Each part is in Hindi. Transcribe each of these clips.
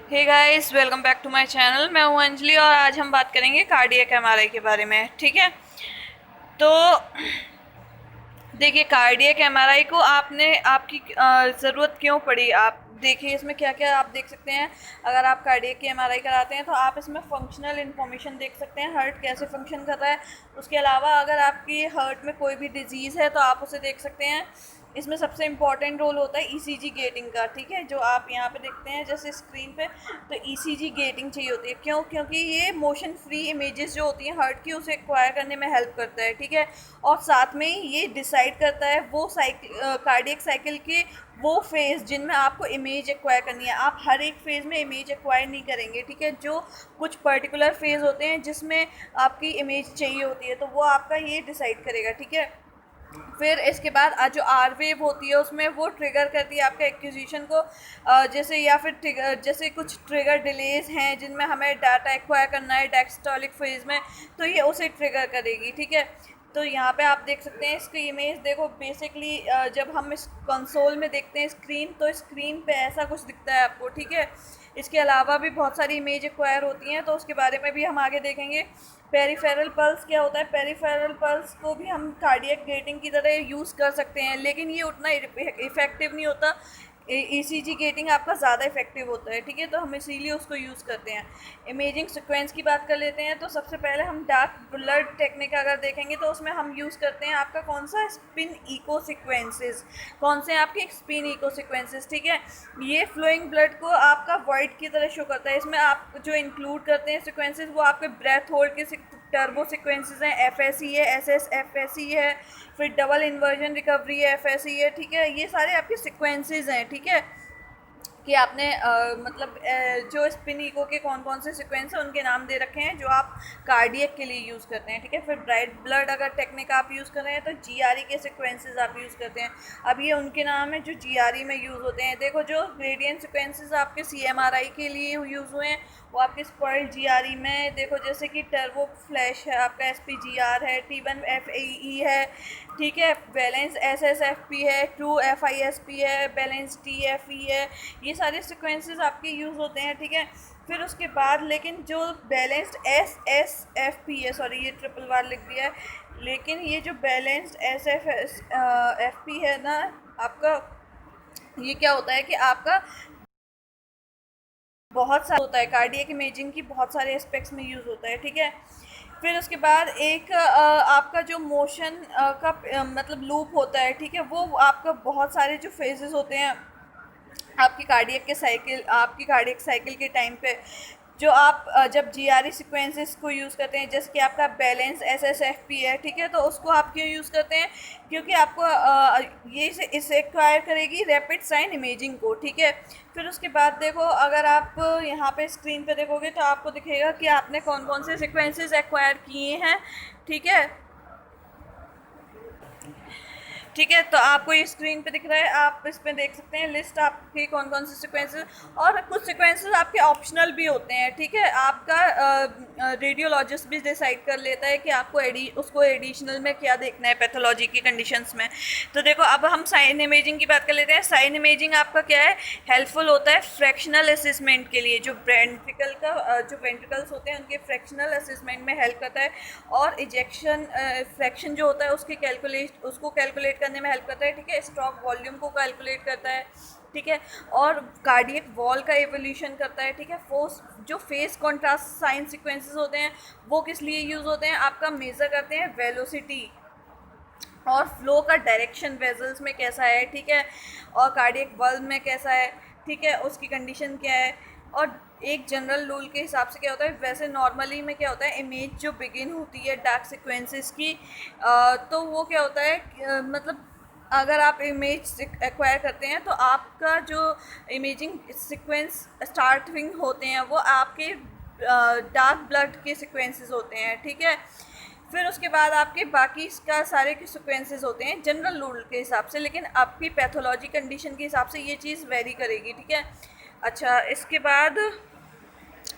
Hey guys, welcome back to my channel. मैं हूं अंजलि और आज हम बात करेंगे कार्डियक एमआरआई के बारे में। ठीक है, तो देखिए कार्डियक एमआरआई को आपने आपकी ज़रूरत क्यों पड़ी। आप देखिए इसमें क्या क्या आप देख सकते हैं। अगर आप कार्डियक की एमआरआई कराते हैं तो आप इसमें फंक्शनल इन्फॉर्मेशन देख सकते हैं, हार्ट कैसे फंक्शन कर रहा है। उसके अलावा अगर आपकी हार्ट में कोई भी डिजीज़ है तो आप उसे देख सकते हैं। इसमें सबसे इम्पॉर्टेंट रोल होता है ईसीजी गेटिंग का। ठीक है, जो आप यहाँ पे देखते हैं जैसे स्क्रीन पे, तो ईसीजी गेटिंग चाहिए होती है। क्यों? क्योंकि ये मोशन फ्री इमेजेस जो होती हैं हार्ट की, उसे एक्वायर करने में हेल्प करता है। ठीक है, और साथ में ही ये डिसाइड करता है वो कार्डियक साइकिल के वो फेज़ जिनमें आपको इमेज एक्वायर करनी है। आप हर एक फेज़ में इमेज एक्वायर नहीं करेंगे। ठीक है, जो कुछ पर्टिकुलर फेज़ होते हैं जिसमें आपकी इमेज चाहिए होती है, तो वो आपका ये डिसाइड करेगा। ठीक है, फिर इसके बाद जो आर वेव होती है उसमें वो ट्रिगर करती है आपके एक्विजिशन को, जैसे या फिर जैसे कुछ ट्रिगर डिलेज हैं जिनमें हमें डाटा एक्वायर करना है डायस्टोलिक फेज में, तो ये उसे ट्रिगर करेगी। ठीक है, तो यहाँ पे आप देख सकते हैं इसकी इमेज। देखो बेसिकली जब हम इस कंसोल में देखते हैं स्क्रीन, तो स्क्रीन पे ऐसा कुछ दिखता है आपको। ठीक है, इसके अलावा भी बहुत सारी इमेज एक्वायर होती हैं, तो उसके बारे में भी हम आगे देखेंगे। पेरिफेरल पल्स क्या होता है? पेरिफेरल पल्स को भी हम कार्डियक गेटिंग की तरह यूज़ कर सकते हैं, लेकिन ये उतना इफ़ेक्टिव नहीं होता। ईसीजी गेटिंग आपका ज़्यादा इफेक्टिव होता है। ठीक है, तो हम इसीलिए उसको यूज़ करते हैं। इमेजिंग सीक्वेंस की बात कर लेते हैं, तो सबसे पहले हम डार्क ब्लड टेक्निक अगर देखेंगे तो उसमें हम यूज़ करते हैं आपका कौन सा, स्पिन इको सीक्वेंसेस। कौन से आपके स्पिन इको सीक्वेंसेस। ठीक है, ये फ्लोइंग ब्लड को आपका वाइट की तरह शो करता है। इसमें आप जो इंक्लूड करते हैं सीक्वेंसेस, वो आपके ब्रेथ होल्ड के टर्बो सीक्वेंसेस हैं, एफएसई है, एसएसएफएसई है, फिर डबल इन्वर्जन रिकवरी है, एफएसई है। ठीक है, ये सारे आपके सीक्वेंसेस हैं। ठीक है, कि आपने मतलब जो स्पिन ईको के कौन कौन से सीक्वेंस हैं उनके नाम दे रखे हैं जो आप कार्डियक के लिए यूज़ करते हैं। ठीक है, फिर ब्राइट ब्लड अगर टेक्निक आप यूज़ कर रहे हैं तो जीआरई के सीक्वेंसेस आप यूज़ करते हैं। अब ये उनके नाम है जो जीआरई में यूज़ होते हैं। देखो जो ग्रेडियंट सीक्वेंसेस आपके सीएमआरआई के लिए यूज़ हुए हैं वो आपके स्पर्ल्ड जीआरई में देखो, जैसे कि टर्बो फ्लैश है, आपका एसपीजीआर है, T1FAE है। ठीक है, बैलेंस एसएसएफपी है, ट्रू एफआईएसपी है, बैलेंस टीएफई है। ये सारे सीक्वेंसेस आपके यूज़ होते हैं। ठीक है, फिर उसके बाद लेकिन जो बैलेंस्ड एसएसएफपी है, सॉरी ये ट्रिपल बार लिख दिया है, लेकिन ये जो बैलेंस्ड एसएफपी है ना आपका, ये क्या होता है कि आपका बहुत सारा होता है, कार्डियक इमेजिंग की बहुत सारे एस्पेक्ट्स में यूज़ होता है। ठीक है, फिर उसके बाद एक आपका जो मोशन का मतलब लूप होता है। ठीक है, वो आपका बहुत सारे जो फेजेस होते हैं आपकी कार्डियक साइकिल के टाइम पे, जो आप जब जीआरई सीक्वेंसेस को यूज़ करते हैं, जैसे कि आपका बैलेंस एसएसएफपी है। ठीक है, तो उसको आप क्यों यूज़ करते हैं? क्योंकि आपको ये इसे एक्वायर करेगी रैपिड साइन इमेजिंग को। ठीक है, फिर उसके बाद देखो अगर आप यहाँ पे स्क्रीन पे देखोगे तो आपको दिखेगा कि आपने कौन कौन से सीक्वेंसेस एक्वायर किए हैं। ठीक है, ठीक है, तो आपको ये स्क्रीन पे दिख रहा है, आप इस पे देख सकते हैं लिस्ट आपके कौन कौन से सीक्वेंसेस, और कुछ सीक्वेंसेस आपके ऑप्शनल भी होते हैं। ठीक है, आपका रेडियोलॉजिस्ट भी डिसाइड कर लेता है कि आपको उसको एडिशनल में क्या देखना है पैथोलॉजी की कंडीशंस में। तो देखो अब हम साइन इमेजिंग की बात कर लेते हैं। साइन इमेजिंग आपका क्या है, हेल्पफुल होता है फ्रैक्शनल असेसमेंट के लिए। जो वेंट्रिकल का जो वेंट्रिकल्स होते हैं उनके फ्रैक्शनल असेसमेंट में हेल्प करता है, और इजेक्शन फ्रैक्शन जो होता है उसको कैलकुलेट करने में हेल्प करता है। ठीक है, स्ट्रोक वॉल्यूम को कैलकुलेट करता है। ठीक है, और कार्डियक वॉल का एवोल्यूशन करता है। ठीक है, फोर्स जो फेस कॉन्ट्रास्ट साइन सीक्वेंसेस होते हैं वो किस लिए यूज़ होते हैं? आपका मेज़र करते हैं वेलोसिटी और फ्लो का डायरेक्शन वेजल्स में कैसा है। ठीक है, और कार्डियक वॉल्व में कैसा है। ठीक है, उसकी कंडीशन क्या है। और एक जनरल रूल के हिसाब से क्या होता है, वैसे नॉर्मली में क्या होता है, इमेज जो बिगिन होती है डार्क सीक्वेंसेस की, तो वो क्या होता है मतलब अगर आप इमेज एक्वायर करते हैं तो आपका जो इमेजिंग सीक्वेंस स्टार्टिंग होते हैं वो आपके डार्क ब्लड के सीक्वेंसेस होते हैं। ठीक है, फिर उसके बाद आपके बाकी इसका सारे के सीक्वेंसेस होते हैं जनरल रूल के हिसाब से, लेकिन आपकी पैथोलॉजी कंडीशन के हिसाब से ये चीज़ वेरी करेगी। ठीक है, अच्छा इसके बाद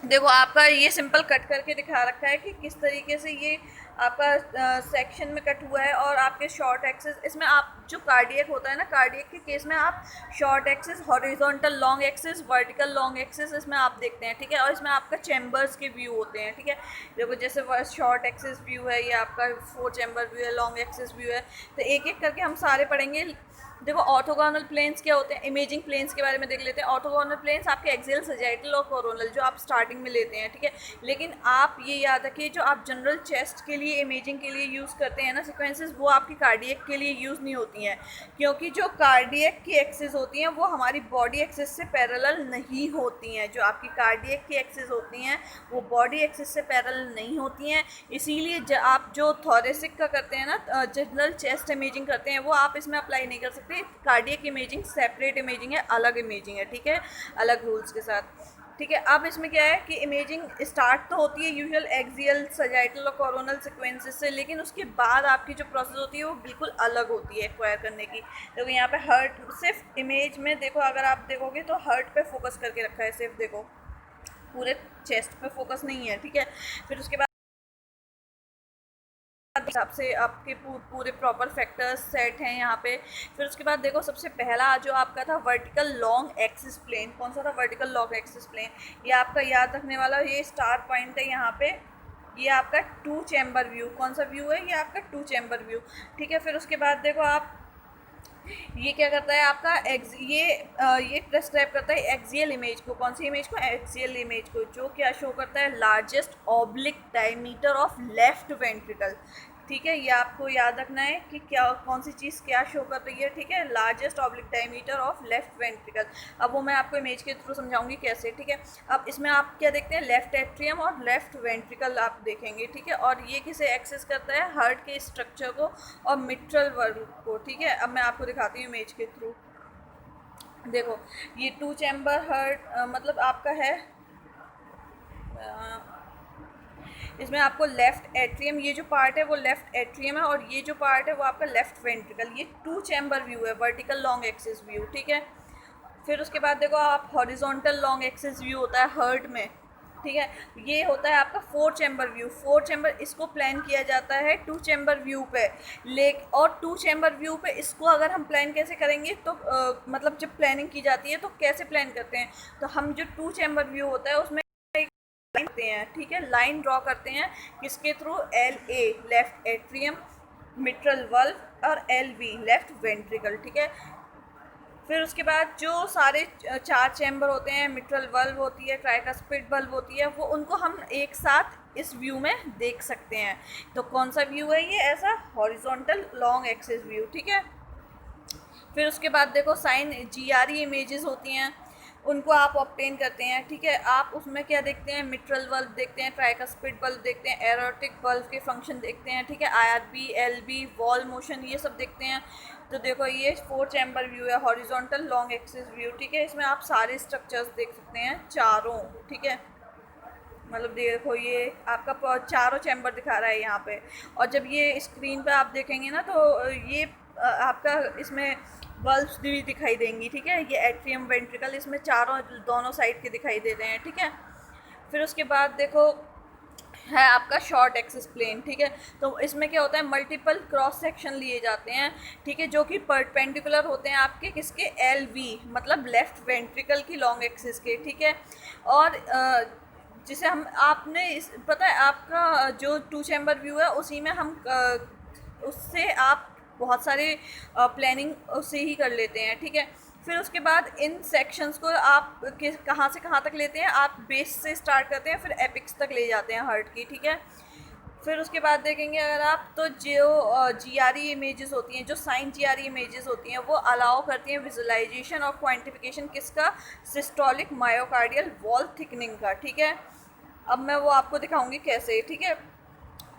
देखो आपका ये सिंपल कट करके दिखा रखा है कि किस तरीके से ये आपका सेक्शन में कट हुआ है, और आपके शॉर्ट एक्सिस, इसमें आप जो कार्डियक होता है ना, कार्डियक के केस में आप short axis, horizontal long axis, vertical long axis इसमें आप देखते हैं, ठीक है। और इसमें आपका चैम्बर्स के व्यू होते हैं, ठीक है। देखो जैसे शॉर्ट एक्सिस व्यू है, ये आपका 4 चैम्बर व्यू है, लॉन्ग एक्सिस व्यू है, तो एक एक करके हम सारे पढ़ेंगे। देखो ऑर्थोगोनल प्लेन्स क्या होते हैं, इमेजिंग प्लेन्स के बारे में देख लेते हैं। ऑर्थोगोनल प्लेन्स आपके एक्सियल, सैजिटल और कोरोनल जो आप स्टार्टिंग में लेते हैं, ठीक है। लेकिन आप ये याद रखिए, जो आप जनरल चेस्ट के लिए इमेजिंग के लिए यूज़ करते हैं ना सीक्वेंसेस, वो आपकी कार्डियक के लिए यूज़ नहीं होती हैं, क्योंकि जो कार्डियक की एक्सिस होती हैं वो हमारी बॉडी एक्सिस से पैरेलल नहीं होती हैं। जो आपकी कार्डियक की एक्सिस होती हैं वो बॉडी एक्सिस से पैरेलल नहीं होती हैं। इसीलिए आप जो थोरेसिक का करते हैं ना, जनरल चेस्ट इमेजिंग करते हैं, वो आप इसमें अप्लाई नहीं कर सकते। कार्डियक इमेजिंग सेपरेट इमेजिंग है, अलग इमेजिंग है, ठीक है, अलग रूल्स के साथ, ठीक है। अब इसमें क्या है कि इमेजिंग स्टार्ट तो होती है यूजुअल एक्सियल, सैजिटल और कोरोनल सीक्वेंसेस से, लेकिन उसके बाद आपकी जो प्रोसेस होती है वो बिल्कुल अलग होती है एक्वायर करने की। देखो यहाँ पे हर्ट, सिर्फ इमेज में देखो, अगर आप देखोगे तो हर्ट पे फोकस करके रखा है सिर्फ, देखो पूरे चेस्ट पे फोकस नहीं है, ठीक है। फिर उसके बाद हिसाब से आपके पूरे प्रॉपर फैक्टर्स सेट हैं यहाँ पे। फिर उसके बाद देखो सबसे पहला जो आपका था वर्टिकल लॉन्ग एक्सिस प्लेन, कौन सा था, वर्टिकल लॉन्ग एक्सिस प्लेन। ये आपका याद रखने वाला ये स्टार पॉइंट है यहाँ पे, ये आपका 2 चैम्बर व्यू, कौन सा व्यू है, ये आपका 2 चैम्बर व्यू, ठीक है। फिर उसके बाद देखो आप, ये क्या करता है आपका ये प्रेस्क्राइब करता है एक्सियल इमेज को, कौन सी इमेज को, एक्सियल इमेज को, जो क्या शो करता है, largest oblique diameter of left ventricle, ठीक है। ये आपको याद रखना है कि क्या, कौन सी चीज़ क्या शो कर रही है, ठीक है, largest oblique diameter of left ventricle. अब वो मैं आपको इमेज के थ्रू समझाऊंगी कैसे, ठीक है। अब इसमें आप क्या देखते हैं, लेफ्ट एट्रियम और लेफ्ट वेंट्रिकल आप देखेंगे, ठीक है। और ये किसे एक्सेस करता है, हार्ट के स्ट्रक्चर को और मिट्रल वर्ग को, ठीक है। अब मैं आपको दिखाती हूँ इमेज के थ्रू। देखो ये 2 चैम्बर हार्ट मतलब आपका है, इसमें आपको लेफ्ट एट्रियम, ये जो पार्ट है वो लेफ्ट एट्रियम है, और ये जो पार्ट है वो आपका लेफ्ट वेंट्रिकल। ये 2 चैम्बर व्यू है, वर्टिकल लॉन्ग एक्सिस व्यू, ठीक है। फिर उसके बाद देखो आप हॉरिजॉन्टल लॉन्ग एक्सिस व्यू होता है हार्ट में, ठीक है। ये होता है आपका 4 चैम्बर व्यू, 4 चैम्बर इसको प्लान किया जाता है 2 चैम्बर व्यू पे, और 2 चैम्बर व्यू पे इसको अगर हम प्लान कैसे करेंगे, तो मतलब जब प्लानिंग की जाती है तो कैसे प्लान करते हैं, तो हम जो 2 चैम्बर व्यू होता है उसमें करते हैं, ठीक है, लाइन ड्रॉ करते हैं, किसके through, LA left atrium, mitral valve, और LV लेफ्ट वेंट्रिकल, ठीक है। फिर उसके बाद जो सारे 4 चैम्बर होते हैं, मिट्रल वल्व होती है, ट्राइकस्पिड वल्व होती है, वो उनको हम एक साथ इस व्यू में देख सकते हैं। तो कौन सा व्यू है ये, ऐसा हॉरिजॉन्टल लॉन्ग एक्सिस व्यू, ठीक है। फिर उसके बाद देखो साइन GRE इमेजेस होती हैं, उनको आप ऑब्टेन करते हैं, ठीक है। आप उसमें क्या देखते हैं, मिट्रल वल्व देखते हैं, ट्राइकस्पिड वल्व देखते हैं, एरोटिक वल्व के फंक्शन देखते हैं, ठीक है, IRB, LB, वॉल मोशन, ये सब देखते हैं। तो देखो ये 4 चैम्बर व्यू है, हॉरिजॉन्टल लॉन्ग एक्सिस व्यू, ठीक है। इसमें आप सारे स्ट्रक्चर्स देख सकते हैं चारों, ठीक है। मतलब देखो ये आपका चारों चैम्बर दिखा रहा है यहाँ पे, और जब ये स्क्रीन पे आप देखेंगे ना तो ये आपका इसमें बल्ब्स भी दिखाई देंगी, ठीक है। ये एट्रियम वेंट्रिकल इसमें चारों दोनों साइड के दिखाई दे रहे हैं, ठीक है। फिर उसके बाद देखो है आपका शॉर्ट एक्सिस प्लेन, ठीक है। तो इसमें क्या होता है, मल्टीपल क्रॉस सेक्शन लिए जाते हैं, ठीक है, जो कि परपेंडिकुलर होते हैं आपके किसके, LV मतलब लेफ्ट वेंट्रिकल की लॉन्ग एक्सिस के, ठीक है। और जिसे हम आपने पता है आपका जो 2 चैम्बर व्यू है उसी में हम उससे आप बहुत सारे प्लानिंग उससे ही कर लेते हैं, ठीक है। फिर उसके बाद इन सेक्शंस को आप कहाँ से कहाँ तक लेते हैं, आप बेस से स्टार्ट करते हैं, फिर एपिक्स तक ले जाते हैं हार्ट की, ठीक है। फिर उसके बाद देखेंगे अगर आप, तो जो GRE इमेजेस होती हैं, जो साइन GRE इमेजेस होती हैं, वो अलाउ करती हैं विजुअलाइजेशन और क्वांटिफिकेशन किसका, सिस्टोलिक मायोकार्डियल वॉल थिकनिंग का, ठीक है। अब मैं वो आपको दिखाऊंगी कैसे, ठीक है।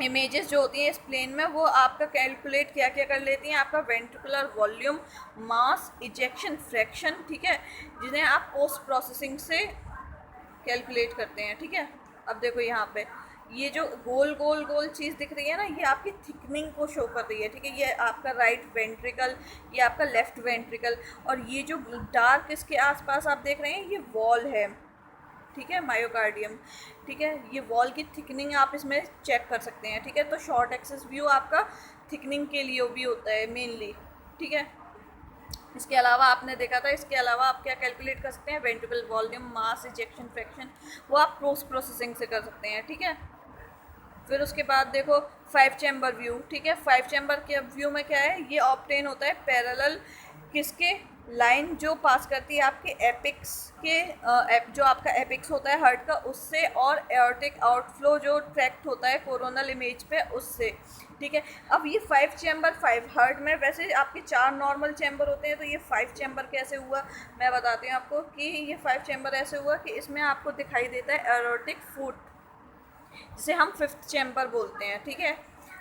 इमेजेस जो होती हैं इस प्लेन में वो आपका कैलकुलेट क्या क्या कर लेती हैं, आपका वेंट्रिकुलर वॉल्यूम, मास, इजेक्शन फ्रैक्शन, ठीक है, जिन्हें आप पोस्ट प्रोसेसिंग से कैलकुलेट करते हैं, ठीक है। अब देखो यहाँ पे ये जो गोल गोल गोल चीज़ दिख रही है ना, ये आपकी थिकनिंग को शो कर रही है, ठीक है। ये आपका राइट वेंट्रिकल, ये आपका लेफ्ट वेंट्रिकल, और ये जो डार्क इसके आसपास आप देख रहे हैं ये वॉल है, ठीक है, मायोकार्डियम, ठीक है। ये वॉल की थिकनिंग आप इसमें चेक कर सकते हैं, ठीक है। तो शॉर्ट एक्सिस व्यू आपका थिकनिंग के लिए भी होता है मेनली, ठीक है। इसके अलावा आपने देखा था, इसके अलावा आप क्या कैलकुलेट कर सकते हैं, वेंट्रिकल वॉल्यूम, मास, इजेक्शन फ्रैक्शन, वो आप पोस्ट प्रोसेसिंग से कर सकते हैं, ठीक है। फिर उसके बाद देखो 5 चैम्बर व्यू, ठीक है। 5 चैम्बर के व्यू में क्या है, ये ऑब्टेन होता है पैरेलल किसके, लाइन जो पास करती है आपके एपिक्स के, जो आपका एपिक्स होता है हार्ट का उससे, और एओर्टिक आउटफ्लो जो ट्रैक्ट होता है कोरोनल इमेज पे उससे, ठीक है। अब ये 5 चैम्बर 5 हार्ट में वैसे आपके 4 नॉर्मल चैम्बर होते हैं, तो ये 5 चैम्बर कैसे हुआ मैं बताती हूँ आपको कि ये 5 चैम्बर ऐसे हुआ कि इसमें आपको दिखाई देता है एओर्टिक फुट, जिसे हम 5th चैम्बर बोलते हैं, ठीक है।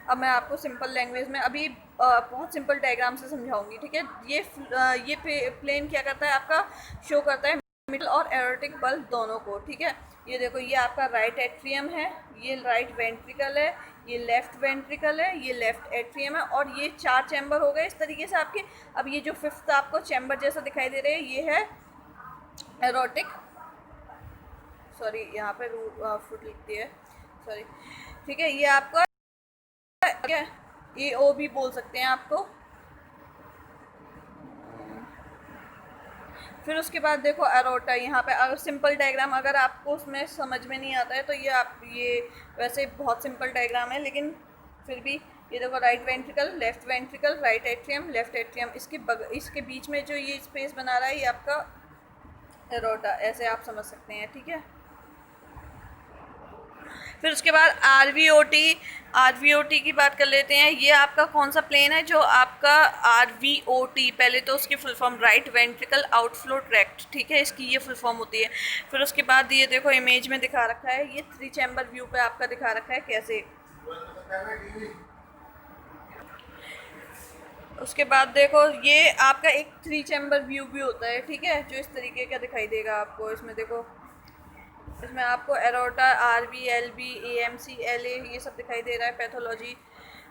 अब मैं आपको सिंपल लैंग्वेज में अभी बहुत सिंपल डायग्राम से समझाऊंगी, ठीक है। ये प्लेन क्या करता है, आपका शो करता है मिडल और एओर्टिक बल्ब दोनों को, ठीक है। ये देखो, ये आपका राइट एट्रियम है, ये राइट वेंट्रिकल है, ये लेफ्ट वेंट्रिकल है, ये लेफ्ट एट्रियम है, और ये 4 चैम्बर हो गए इस तरीके से आपके। अब ये जो 5th आपको चैम्बर जैसा दिखाई दे रहे हैं, ये है एरोटिक, सॉरी यहाँ पे फुट लिखती है, सॉरी, ठीक है। ये आपका क्या, ए ओ भी बोल सकते हैं आपको। फिर उसके बाद देखो अरोटा, यहाँ पे अगर सिंपल डायग्राम अगर आपको उसमें समझ में नहीं आता है तो ये वैसे बहुत सिंपल डायग्राम है, लेकिन फिर भी ये देखो, right ventricle, left ventricle, right atrium, left atrium, इसके बीच में जो ये स्पेस बना रहा है ये आपका अरोटा, ऐसे आप समझ सकते हैं, ठीक है। फिर उसके बाद आरवीओटी की बात कर लेते हैं। ये आपका कौन सा प्लेन है जो आपका आरवीओटी, पहले तो उसकी full form right ventricle outflow tract, ठीक है, इसकी ये फुल फॉर्म होती है। फिर उसके बाद ये देखो इमेज में दिखा रखा है, ये 3 चैम्बर व्यू पे आपका दिखा रखा है कैसे। उसके बाद देखो ये आपका एक 3 चैम्बर व्यू भी होता है, ठीक है, जो इस तरीके का दिखाई देगा आपको। इसमें देखो, इसमें आपको aorta, RV, LV, AMC, LA ये सब दिखाई दे रहा है, पैथोलॉजी।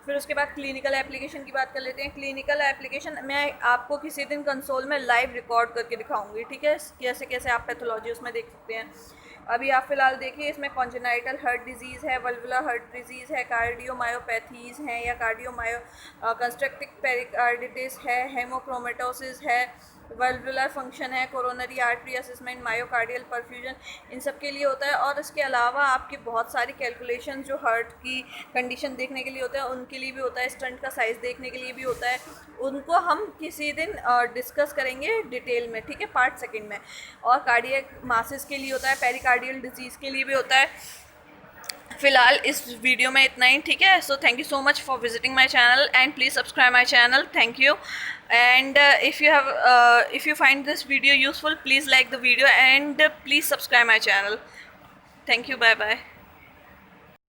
फिर उसके बाद क्लिनिकल एप्लीकेशन की बात कर लेते हैं। क्लिनिकल एप्लीकेशन मैं आपको किसी दिन कंसोल में लाइव रिकॉर्ड करके दिखाऊंगी, ठीक है, कैसे कैसे आप पैथोलॉजी उसमें देख सकते हैं। अभी आप फिलहाल देखिए, इसमें कॉन्जेनाइटल हार्ट डिजीज़ है, वल्वुलर हार्ट डिजीज़ है, कार्डियोमायोपैथीज़ हैं या कंस्ट्रक्टिव पेरिकार्डिटिस है, हेमोक्रोमेटोसिस है, वल्वुलर फंक्शन है, coronary artery assessment, myocardial perfusion, इन सब के लिए होता है। और इसके अलावा आपकी बहुत सारी कैलकुलेशन जो हार्ट की कंडीशन देखने के लिए होता है उनके लिए भी होता है, स्टंट का साइज़ देखने के लिए भी होता है, उनको हम किसी दिन डिस्कस करेंगे डिटेल में, ठीक है, पार्ट 2 में। और कार्डियक मासेस के लिए होता है, पेरिकार्डियल डिजीज़ के लिए भी होता है। फिलहाल इस वीडियो में इतना ही, ठीक है। So thank you so much for visiting my channel and please subscribe my channel, thank you. And if you find this video useful, please like the video and please subscribe my channel. Thank you, bye bye.